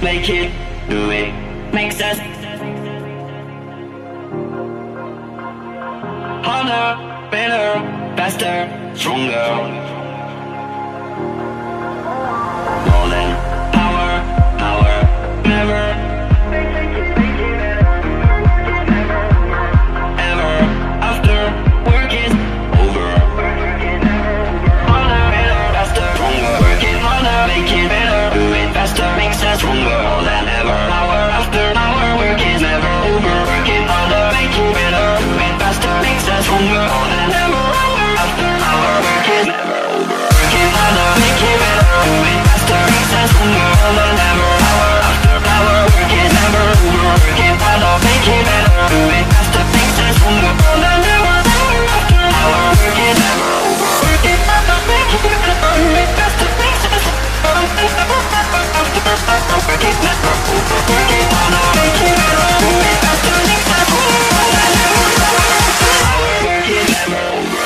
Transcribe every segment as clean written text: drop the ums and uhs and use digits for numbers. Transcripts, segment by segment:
make it, do it, makes us harder, better, faster, stronger. More than power, power, never, ever, after work is over. Harder, better, faster, stronger. Working harder, make it better, do it faster, makes us stronger. More than ever, hour after hour, work is never over. Working harder, make it better, do it faster, makes us stronger. More than ever, hour after hour, work is never over. Working harder, make it better, do it faster, makes us stronger. More than ever, hour after hour, work is never over. Working harder, make it better, do it faster, makes us stronger. More than ever, hour after hour, work is never over. Working harder, make it better, do it faster, makes us stronger. Working never over. Working never over. Working harder, make it better, do it faster, makes us stronger. More than ever, hour after hour, work is never over.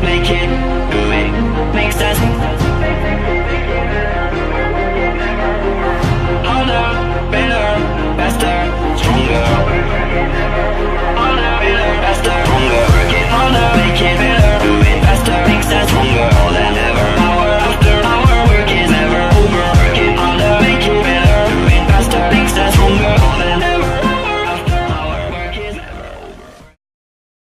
Make it, do it, makes us